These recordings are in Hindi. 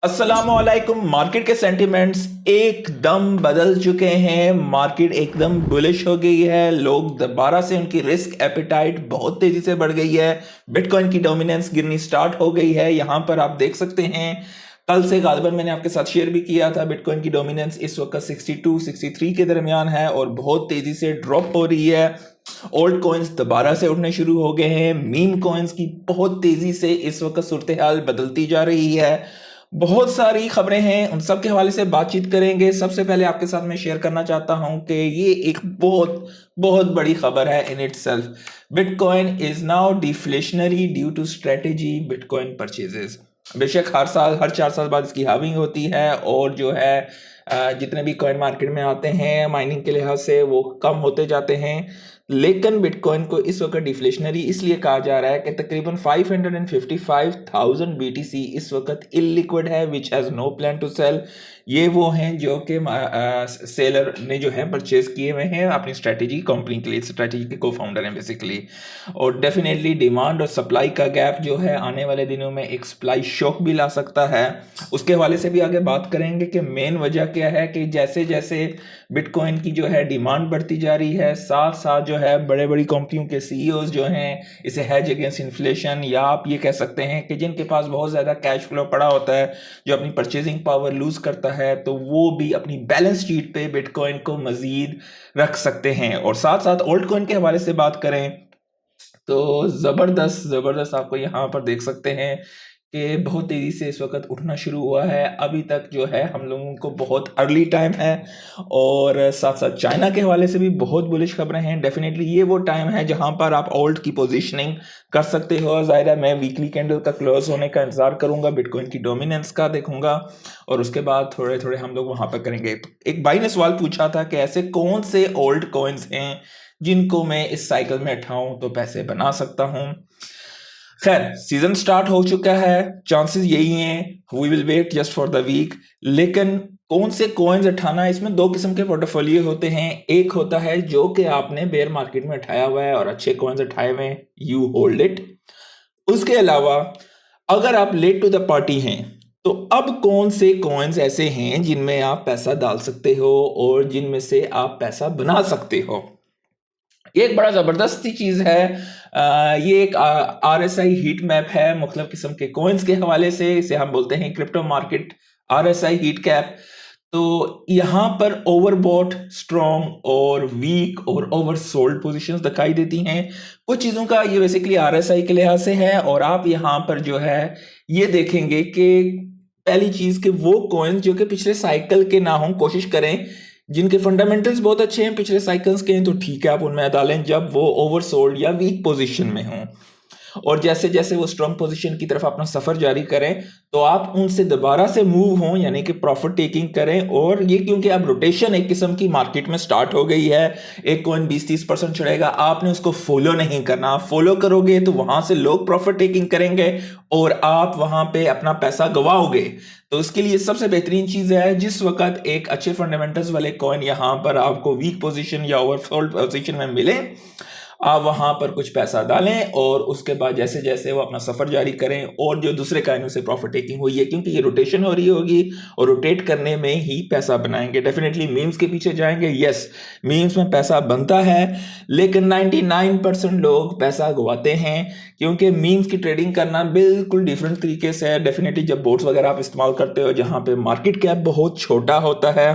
अस्सलामुअलैकुम। मार्केट के सेंटिमेंट्स एकदम बदल चुके हैं। मार्केट एकदम बुलिश हो गई है। लोग दोबारा से उनकी रिस्क एपिटाइट बहुत तेजी से बढ़ गई है। बिटकॉइन की डोमिनेंस गिरनी स्टार्ट हो गई है। यहां पर आप देख सकते हैं, कल से गालिबन मैंने आपके साथ शेयर भी किया था, बिटकॉइन की डोमिनेंस इस वक्त 62-63 के दरमियान है और बहुत तेजी से ड्रॉप हो रही है। ओल्ड कॉइन्स दोबारा से उठने शुरू हो गए हैं। मीम कॉइन्स की बहुत तेजी से इस वक्त सूरत हाल बदलती जा रही है। बहुत सारी खबरें हैं, उन सब के हवाले से बातचीत करेंगे। सबसे पहले आपके साथ मैं शेयर करना चाहता हूं कि ये एक बहुत बहुत बड़ी खबर है in itself. Bitcoin is now deflationary due to strategy bitcoin purchases. बेशक हर साल, हर 4 साल बाद इसकी हाविंग होती है और जो है जितने भी कॉइन मार्केट में आते हैं माइनिंग के लिहाज से वो कम होते जाते हैं। लेकिन बिटकॉइन को इस वक्त डिफ्लेशनरी इसलिए कहा जा रहा है कि तकरीबन 555,000 BTC इस वक्त इलिक्विड है, which has no plan to sell. ये वो हैं जो कि सेलर ने जो है परचेज किए हुए हैं अपनी स्ट्रेटेजी कंपनी के लिए। स्ट्रेटेजी के को फाउंडर हैं बेसिकली। और डेफिनेटली डिमांड और सप्लाई का गैप जो है आने वाले दिनों में एक सप्लाई शॉक भी ला सकता है। उसके हवाले से भी आगे बात करेंगे कि मेन वजह क्या है कि जैसे जैसे बिटकॉइन की जो है डिमांड बढ़ती जा रही है, साथ साथ जो है बड़े बड़ी कंपनियों के सीईओज जो हैं इसे हेज अगेंस्ट इन्फ्लेशन, या आप ये कह सकते हैं कि जिनके पास बहुत ज़्यादा कैश फ्लो पड़ा होता है, जो अपनी परचेजिंग पावर लूज करता है, तो वो भी अपनी बैलेंस शीट पे बिटकॉइन को मजीद रख सकते हैं। और साथ साथ ओल्ड कॉइन के हवाले से बात करें तो ज़बरदस्त ज़बरदस्त आपको यहाँ पर देख सकते हैं कि बहुत तेज़ी से इस वक्त उठना शुरू हुआ है। अभी तक जो है हम लोगों को बहुत अर्ली टाइम है। और साथ साथ चाइना के हवाले से भी बहुत बुलिश खबरें हैं। डेफिनेटली ये वो टाइम है जहां पर आप ओल्ड की पोजीशनिंग कर सकते हो। ज़ाहिर है मैं वीकली कैंडल का क्लोज होने का इंतजार करूंगा, बिटकॉइन की डोमिनेंस का देखूंगा और उसके बाद थोड़े थोड़े हम लोग वहां पर करेंगे। एक भाई ने सवाल पूछा था कि ऐसे कौन से ओल्ड कॉइन्स हैं जिनको मैं इस साइकिल में उठाऊं तो पैसे बना सकता हूं। खैर, सीजन स्टार्ट हो चुका है, चांसेस यही हैं, we will wait just for the week. लेकिन कौन से कॉइन्स उठाना है, इसमें दो किस्म के पोर्टफोलियो होते हैं। एक होता है जो कि आपने बेयर मार्केट में उठाया हुआ है और अच्छे कॉइन्स उठाए हुए हैं, यू होल्ड इट। उसके अलावा अगर आप लेट टू द पार्टी हैं तो अब कौन से कॉइन्स ऐसे हैं जिनमें आप पैसा डाल सकते हो और जिनमें से आप पैसा बना सकते हो। ये एक बड़ा ज़बरदस्त सी चीज़ है। ये एक RSI हीट मैप है मुख्तलिफ किस्म के कॉइन्स के हवाले से। इसे हम बोलते हैं crypto market RSI heat cap. तो यहाँ पर ओवरबॉट, स्ट्रॉन्ग और वीक और ओवरसोल्ड पोजीशंस दिखाई देती हैं। कुछ चीज़ों का ये बेसिकली RSI के लिहाज से है। और आप यहाँ पर जो है ये देखेंगे कि पहली चीज़ कि वो कॉइन्स जो कि पिछले साइकिल के ना हों, कोशिश करें जिनके फंडामेंटल्स बहुत अच्छे हैं पिछले साइकिल्स के हैं तो ठीक है आप उनमें डालें, जब वो ओवरसोल्ड या वीक पोजीशन में हों। और जैसे जैसे वो स्ट्रॉन्ग पोजीशन की तरफ अपना सफर जारी करें तो आप उनसे दोबारा से मूव हों, यानी कि प्रॉफिट टेकिंग करें। और ये क्योंकि अब रोटेशन एक किस्म की मार्केट में स्टार्ट हो गई है, एक कॉइन 20-30% चढ़ेगा, आपने उसको फॉलो नहीं करना। फॉलो करोगे तो वहां से लोग प्रॉफिट टेकिंग करेंगे और आप वहां पे अपना पैसा गवाओगे। तो उसके लिए सबसे बेहतरीन चीज है, जिस वक्त एक अच्छे फंडामेंटल्स वाले कॉइन यहां पर आपको वीक पोजीशन या ओवरसोल्ड पोजीशन में मिले, आप वहां पर कुछ पैसा डालें और उसके बाद जैसे जैसे वो अपना सफर जारी करें और जो दूसरे काइनों से प्रॉफिट टेकिंग हुई है, क्योंकि ये रोटेशन हो रही होगी और रोटेट करने में ही पैसा बनाएंगे। डेफिनेटली मीम्स के पीछे जाएंगे, यस मीम्स में पैसा बनता है, लेकिन 99% लोग पैसा गवाते हैं क्योंकि मीम्स की ट्रेडिंग करना बिल्कुल डिफरेंट तरीके से है। डेफिनेटली जब बोट्स वगैरह आप इस्तेमाल करते हो जहां पे मार्केट कैप बहुत छोटा होता है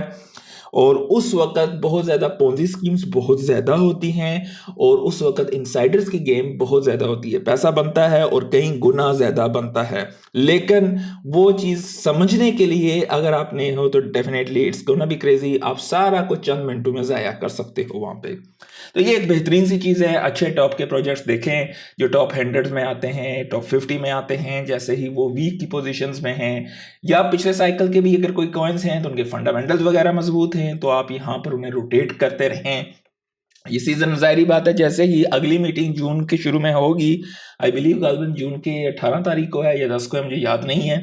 और उस वक्त बहुत ज़्यादा पोंजी स्कीम्स बहुत ज़्यादा होती हैं और उस वक्त इनसाइडर्स की गेम बहुत ज़्यादा होती है, पैसा बनता है और कई गुना ज़्यादा बनता है। लेकिन वो चीज़ समझने के लिए अगर आप नहीं हो तो definitely it's gonna be crazy, आप सारा कुछ चंद मिनटों में ज़ाया कर सकते हो वहाँ पे। तो ये एक बेहतरीन सी चीज़ है। अच्छे टॉप के प्रोजेक्ट्स देखें जो टॉप 100 में आते हैं, टॉप 50 में आते हैं, जैसे ही वो वीक की पोजीशंस में हैं या पिछले साइकिल के भी अगर कोई कॉइन्स हैं तो उनके फंडामेंटल्स वगैरह मजबूत हैं तो आप यहाँ पर उन्हें रोटेट करते रहें। ये सीजन जाहिर बात है जैसे ही अगली मीटिंग जून के शुरू में होगी, आई बिलीव गालिबन जून के 18 तारीख को है या 10 को है, मुझे याद नहीं है,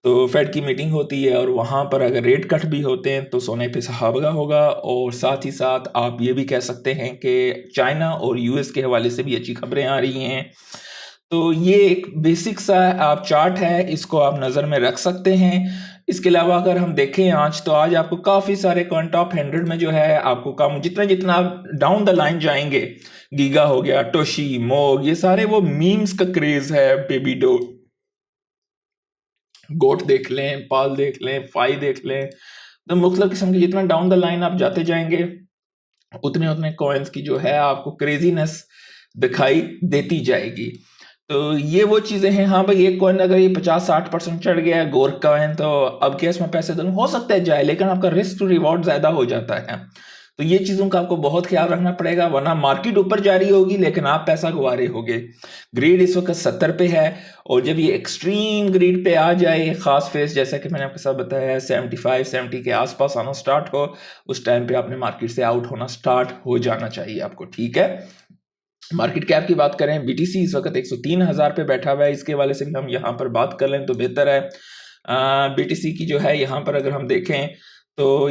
तो फेड की मीटिंग होती है और वहाँ पर अगर रेट कट भी होते हैं तो सोने पे सुहागा होगा। और साथ ही साथ आप ये भी कह सकते हैं कि चाइना और US के हवाले से भी अच्छी खबरें आ रही हैं। तो ये एक बेसिक सा आप चार्ट है, इसको आप नज़र में रख सकते हैं। इसके अलावा अगर हम देखें आज, तो आज आपको काफ़ी सारे कॉइन टॉप 100 में जो है आपको कम, जितना जितना आप डाउन द लाइन जाएंगे, गीगा हो गया, टोशी, मोग, ये सारे वो मीम्स का क्रेज है। बेबी डो, गोट देख लें, पाल देख लें, फाई देख लें, तो मुख्तलिफ किस्म के जितना डाउन द लाइन आप जाते जाएंगे, उतने उतने कॉइन्स की जो है आपको क्रेजीनेस दिखाई देती जाएगी। तो ये वो चीज़ें हैं। हाँ भाई, एक कॉइन अगर ये 50-60% चढ़ गया है, गोर्क कॉइन, तो अब क्या इसमें पैसे दूँ, हो सकता है जाए, लेकिन आपका रिस्क टू रिवॉर्ड ज़्यादा हो जाता है। तो ये चीज़ों का आपको बहुत ख्याल रखना पड़ेगा, वरना मार्केट ऊपर जा रही होगी लेकिन आप पैसा गंवा रहे होगे। ग्रीड इस वक्त 70 पे है, और जब ये एक्सट्रीम ग्रीड पे आ जाए, खास फेस जैसा कि मैंने आपके साथ बताया 75-70 के आसपास आना स्टार्ट हो, उस टाइम पे आपने मार्केट से आउट होना स्टार्ट हो जाना चाहिए आपको। ठीक है, मार्केट कैप की बात करें, बीटीसी इस वक्त 103,000 पे बैठा हुआ है, इसके हवाले से भी हम यहाँ पर बात कर लें तो बेहतर है। बीटीसी की जो है यहाँ पर अगर हम देखें तो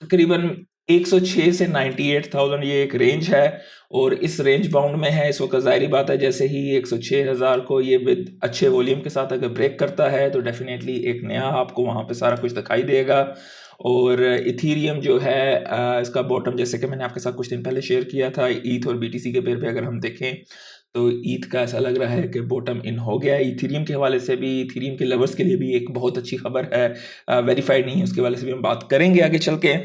तकरीबन 106 से 98,000 ये एक रेंज है, और इस रेंज बाउंड में है इस वक्त। ज़ाहिर बात है, जैसे ही 106,000 को ये विद अच्छे वॉल्यूम के साथ अगर ब्रेक करता है तो डेफिनेटली एक नया आपको वहाँ पे सारा कुछ दिखाई देगा। और इथीरियम जो है इसका बॉटम, जैसे कि मैंने आपके साथ कुछ दिन पहले शेयर किया था, ईथ और बीटीसी के पेयर पे अगर हम देखें तो ईथ का ऐसा लग रहा है कि बॉटम इन हो गया है। इथीरियम के हवाले से भी, इथीरियम के लवर्स के लिए भी एक बहुत अच्छी खबर है, वेरीफाइड नहीं है, उसके हवाले से भी हम बात करेंगे आगे चल के।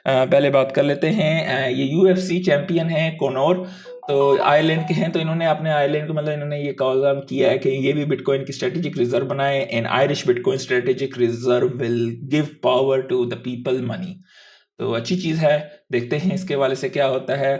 पहले बात कर लेते हैं, ये यूएफसी चैंपियन है कोनोर, तो आयरलैंड के हैं। तो इन्होंने अपने आयरलैंड को, मतलब इन्होंने ये कॉल किया है कि ये भी बिटकॉइन की स्ट्रेटेजिक रिजर्व बनाए, and Irish bitcoin strategic reserve will give power to the people money. तो अच्छी चीज़ है, देखते हैं इसके वाले से क्या होता है।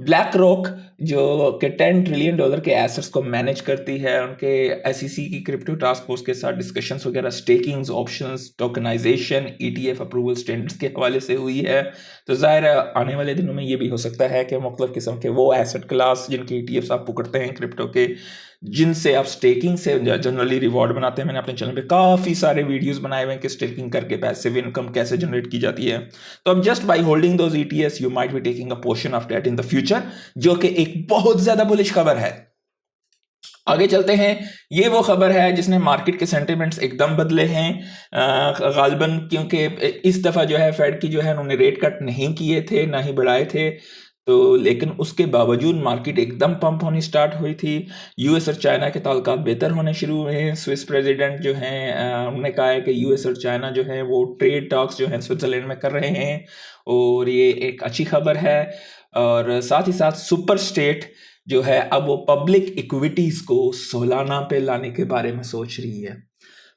ब्लैक रॉक जो कि $10 ट्रिलियन के एसेट्स को मैनेज करती है, उनके एसईसी की क्रिप्टो टास्क फोर्स के साथ डिस्कशंस वगैरह, stakings, options, tokenization, ETF approval standards के हवाले से हुई है। तो ज़ाहिर है आने वाले दिनों में ये भी हो सकता है कि मुख्तलिफ किस्म के वो एसेट क्लास जिनके ईटीएफ्स आप पकड़ते हैं क्रिप्टो के, जिनसे आप स्टेकिंग से जनरली रिवॉर्ड बनाते हैं। मैंने अपने चैनल पे काफ़ी सारे वीडियोस बनाए हुए हैं कि स्टेकिंग करके पैसिव इनकम कैसे जनरेट की जाती है। तो अब just by holding those ETS you might be taking a portion of that in the future, जो कि एक बहुत ज्यादा बुलिश खबर है। आगे चलते हैं, ये वो खबर है जिसने मार्केट के सेंटिमेंट्स एकदम बदले हैं गालिबन, क्योंकि इस दफ़ा जो है फेड की जो है उन्होंने रेट कट नहीं किए थे, ना ही बढ़ाए थे, तो लेकिन उसके बावजूद मार्केट एकदम पंप होनी स्टार्ट हुई थी। यूएस और चाइना के ताल्लुकात बेहतर होने शुरू हुए हैं। स्विस प्रेसिडेंट जो हैं उन्होंने कहा है कि यूएस और चाइना जो है वो ट्रेड टॉक्स जो हैं स्विट्ज़रलैंड में कर रहे हैं, और ये एक अच्छी खबर है। और साथ ही साथ सुपर स्टेट जो है अब वो पब्लिक इक्विटीज को सोलाना पे लाने के बारे में सोच रही है।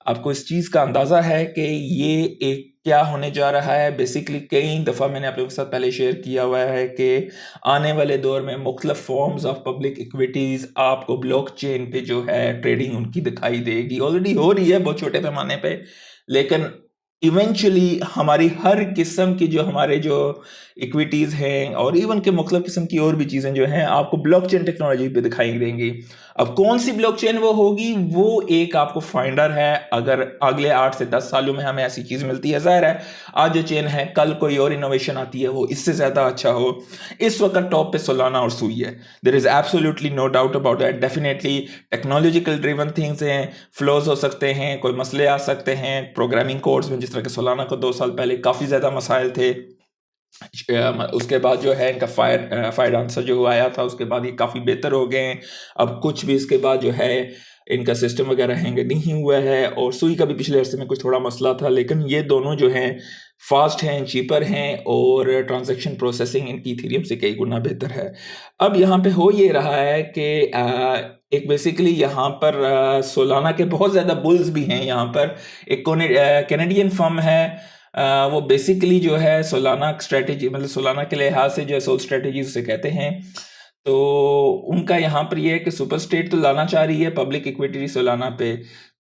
आपको इस चीज़ का अंदाज़ा है कि ये एक क्या होने जा रहा है। बेसिकली कई दफ़ा मैंने आप लोगों के साथ पहले शेयर किया हुआ है कि आने वाले दौर में मुख्तलिफ फॉर्म्स ऑफ पब्लिक इक्विटीज़ आपको ब्लॉकचेन पे जो है ट्रेडिंग उनकी दिखाई देगी। ऑलरेडी हो रही है बहुत छोटे पैमाने पे, लेकिन इवेंचुअली हमारी हर किस्म की जो हमारे जो इक्विटीज़ हैं और इवन के मुख्तलिफ किस्म की और भी चीज़ें जो हैं आपको ब्लॉकचेन टेक्नोलॉजी पे दिखाई देंगी। अब कौन सी ब्लॉकचेन वो होगी, वो एक आपको फाइंडर है। अगर अगले 8 से 10 सालों में हमें ऐसी चीज़ मिलती है, ज़ाहिर है आज जो चेन है कल कोई और इनोवेशन आती है वो इससे ज़्यादा अच्छा हो। इस वक्त टॉप पे सोलाना और सुई है, there is absolutely no doubt about that. Definitely technological driven things हैं, फ्लोज हो सकते हैं, कोई मसले आ सकते हैं प्रोग्रामिंग कोड्स में, जिस तरह के सोलाना को 2 साल पहले काफ़ी ज़्यादा मसाइल थे। उसके बाद जो है इनका फायर आंसर जो आया था, उसके बाद ये काफ़ी बेहतर हो गए हैं। अब कुछ भी इसके बाद जो है इनका सिस्टम वगैरह हैंग नहीं हुआ है, और सुई का भी पिछले अरसे में कुछ थोड़ा मसला था, लेकिन ये दोनों जो हैं फास्ट हैं, चीपर हैं, और ट्रांजैक्शन प्रोसेसिंग इनकी इथेरियम से कई गुना बेहतर है। अब यहाँ पे हो ये रहा है कि एक बेसिकली यहाँ पर सोलाना के बहुत ज़्यादा बुल्स भी हैं। यहाँ पर एक कैनेडियन फर्म है, वो बेसिकली जो है सोलाना स्ट्रेटेजी, मतलब सोलाना के लिहाज से जो है सोल स्ट्रेटेजी उसे कहते हैं। तो उनका यहाँ पर ये है कि सुपर स्टेट तो लाना चाह रही है पब्लिक इक्विटी सोलाना पे।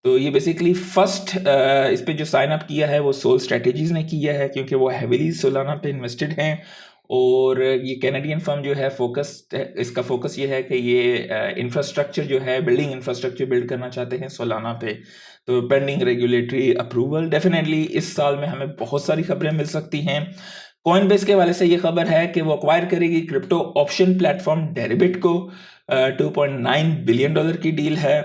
तो ये बेसिकली फर्स्ट इस पे जो साइन अप किया है वो सोल स्ट्रेटेजीज ने किया है, क्योंकि वो हैविली सोलाना पे इन्वेस्टेड हैं। और ये कैनेडियन फर्म जो है इसका फोकस ये है कि ये इंफ्रास्ट्रक्चर जो है, बिल्डिंग इंफ्रास्ट्रक्चर बिल्ड करना चाहते हैं सोलाना पे। तो पेंडिंग रेगुलेटरी अप्रूवल, डेफिनेटली इस साल में हमें बहुत सारी खबरें मिल सकती हैं। कॉइनबेस के हवाले से ये खबर है कि वो अक्वायर करेगी क्रिप्टो ऑप्शन प्लेटफॉर्म डेरिबिट को, $2.9 बिलियन की डील है।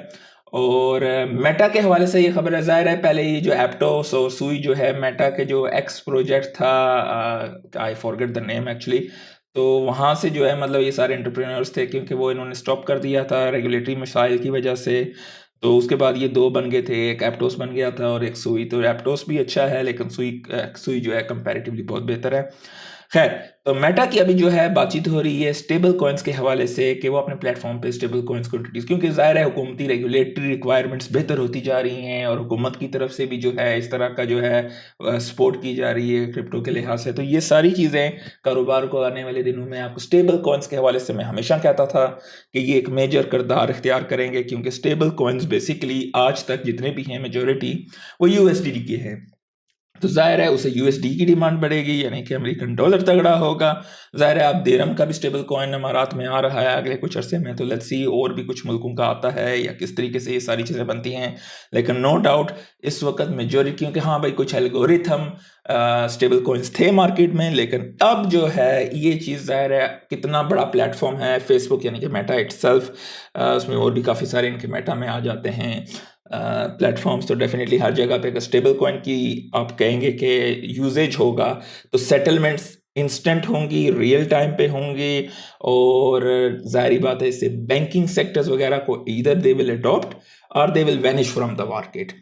और मेटा के हवाले से ये खबर है, ज़ाहिर है पहले ये जो एप्टोस और सुई जो है मेटा के जो एक्स प्रोजेक्ट था, I forget the name actually, तो वहाँ से जो है मतलब ये सारे एंटरप्रेन्योर्स थे, क्योंकि वो इन्होंने स्टॉप कर दिया था रेगुलेटरी मसाइल की वजह से। तो उसके बाद ये दो बन गए थे, एक एप्टोस बन गया था और एक सुई। तो एप्टोस भी अच्छा है लेकिन सुई जो है कंपैरेटिवली बहुत बेहतर है। खैर, तो मेटा की अभी जो है बातचीत हो रही है स्टेबल कॉइन्स के हवाले से कि वो अपने प्लेटफॉर्म पे स्टेबल कॉइन्स को इंट्रोड्यूस, क्योंकि ज़ाहिर है हुकूमती रेगुलेटरी रिक्वायरमेंट्स बेहतर होती जा रही हैं और हुकूमत की तरफ से भी जो है इस तरह का जो है सपोर्ट की जा रही है क्रिप्टो के लिहाज से। तो ये सारी चीज़ें कारोबार को आने वाले दिनों में, आपको स्टेबल कॉइन्स के हवाले से मैं हमेशा कहता था कि ये एक मेजर किरदार इख्तियार करेंगे, क्योंकि स्टेबल कॉइन्स बेसिकली आज तक जितने भी हैं मेजॉरिटी वो USD के हैं। तो ज़ाहिर है उसे USD की डिमांड बढ़ेगी, यानी कि अमेरिकन डॉलर तगड़ा होगा। ज़ाहिर है आप दिरहम का भी स्टेबल कॉइन अमारात में आ रहा है अगले कुछ अरसे में, तो लेट्स सी और भी कुछ मुल्कों का आता है या किस तरीके से ये सारी चीज़ें बनती हैं। लेकिन नो डाउट इस वक्त मेजॉरिटी, क्योंकि हाँ भाई कुछ एल्गोरिथम स्टेबल कॉइन्स थे मार्केट में, लेकिन अब जो है ये चीज़ ज़ाहिर है कितना बड़ा प्लेटफॉर्म है फेसबुक यानी कि मेटा इटसेल्फ, उसमें और भी काफ़ी सारे इनके मेटा में आ जाते हैं प्लेटफॉर्म्स। तो डेफिनेटली हर जगह पे अगर स्टेबल कॉइन की आप कहेंगे कि यूजेज होगा तो सेटलमेंट्स इंस्टेंट होंगी, रियल टाइम पे होंगी, और जाहिर बात है इससे बैंकिंग सेक्टर्स वगैरह को ईदर दे विल अडॉप्ट और they will vanish from the market.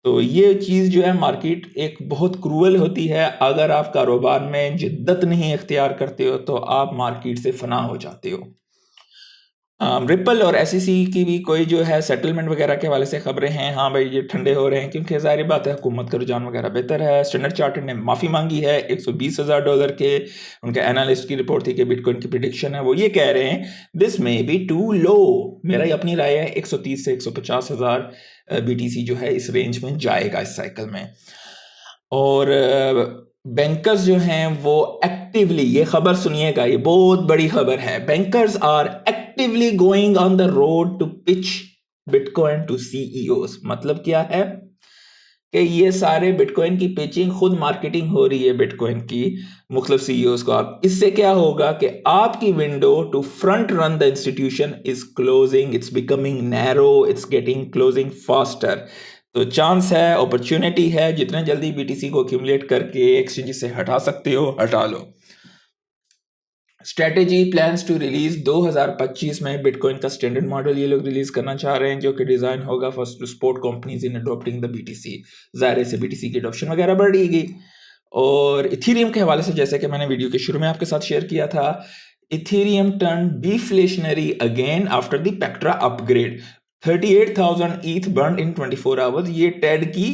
तो ये चीज़ जो है मार्केट एक बहुत क्रूअल होती है, अगर आप कारोबार में जिद्दत नहीं इख्तियार करते हो तो आप मार्केट से फना हो जाते हो। रिपल और SEC की भी कोई जो है सेटलमेंट वगैरह के हवाले से खबरें हैं। हाँ भाई ये ठंडे हो रहे हैं, क्योंकि ज़ाहिर बात है हुकूमत का रुझान वगैरह बेहतर है। स्टैंडर्ड चार्टर्ड ने माफ़ी मांगी है $120,000 के, उनके एनालिस्ट की रिपोर्ट थी कि बिटकॉइन की प्रिडिक्शन है, वो ये कह रहे हैं this may be to low. मेरा ये अपनी राय है 130 से 150,000 BTC जो है इस रेंज में जाएगा इस साइकिल में। और बैंकर्स जो हैं वो एक्टिवली, ये खबर सुनिएगा, ये बहुत बड़ी खबर है, bankers are actively going on the road to pitch bitcoin to CEOs। मतलब क्या है कि ये सारे बिटकॉइन की पिचिंग, खुद मार्केटिंग हो रही है बिटकॉइन की मुख्तलिफ CEOs को। आप इससे क्या होगा कि आपकी window to front run the institution is closing, it's becoming narrow, it's getting closing faster. तो चांस है, अपॉर्चुनिटी है, जितने जल्दी BTC को एक्यूमुलेट करके एक्सचेंज से हटा सकते हो हटा लो। स्ट्रेटेजी प्लान्स टू रिलीज 2025 में बिटकॉइन का स्टैंडर्ड मॉडल ये लोग रिलीज करना चाह रहे हैं, जो कि डिजाइन होगा first to support companies in adopting the BTC। जाहिर से BTC की अडॉप्शन वगैरह बढ़ेगी। और इथेरियम के हवाले से जैसे कि मैंने वीडियो के शुरू में आपके साथ शेयर किया था, Ethereum turn deflationary again after the Pectra upgrade. 38,000 ETH burn in 24 hours, ये टेड की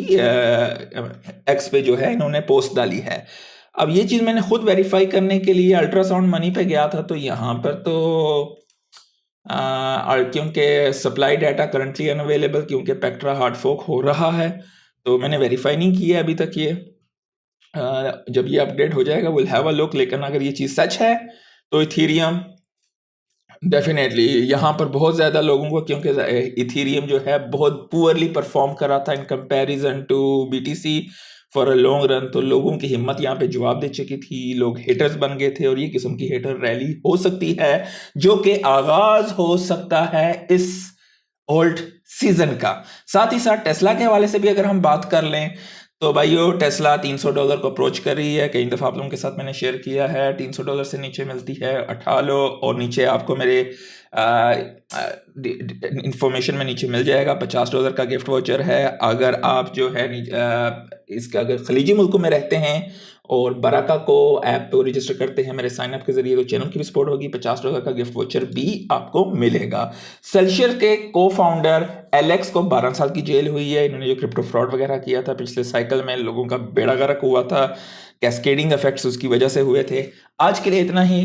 एक्स पे जो है इन्होंने पोस्ट डाली है। अब ये चीज़ मैंने खुद वेरीफाई करने के लिए अल्ट्रासाउंड मनी पे गया था, तो यहाँ पर तो क्योंकि सप्लाई डाटा करंटली अनअवेलेबल, क्योंकि पेक्ट्रा हार्ड फोक हो रहा है, तो मैंने वेरीफाई नहीं किया अभी तक ये। जब ये अपडेट हो जाएगा विल हैव अ लुक। लेकिन अगर ये चीज़ सच है तो इथेरियम डेफिनेटली यहाँ पर बहुत ज़्यादा लोगों को, क्योंकि इथेरियम जो है बहुत पुअरली परफॉर्म कर रहा था in comparison to BTC for a long run, तो लोगों की हिम्मत यहाँ पे जवाब दे चुकी थी, लोग हेटर्स बन गए थे, और ये किस्म की हेटर रैली हो सकती है जो कि आगाज हो सकता है इस ओल्ड सीजन का। साथ ही साथ टेस्ला के हवाले से भी अगर हम बात कर लें तो भाइयों टेस्ला $300 को अप्रोच कर रही है। कई दफ़ा आप लोगों के साथ मैंने शेयर किया है, $300 से नीचे मिलती है उठा लो, और नीचे आपको मेरे इंफॉर्मेशन में नीचे मिल जाएगा $50 का गिफ्ट वाउचर है। अगर आप जो है इसका अगर खलीजी मुल्कों में रहते हैं और बराका को ऐप पे रजिस्टर करते हैं मेरे साइन अप के जरिए, तो चैनल की भी सपोर्ट होगी, $50 का गिफ्ट वाउचर भी आपको मिलेगा। सेल्सियस के को फाउंडर एलेक्स को 12 साल की जेल हुई है। इन्होंने जो क्रिप्टो फ्रॉड वगैरह किया था पिछले साइकिल में, लोगों का बेड़ा गर्क हुआ था, कैस्केडिंग इफेक्ट्स उसकी वजह से हुए थे। आज के लिए इतना ही।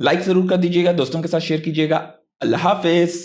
लाइक ज़रूर कर दीजिएगा, दोस्तों के साथ शेयर कीजिएगा। अल्लाह हाफिज़।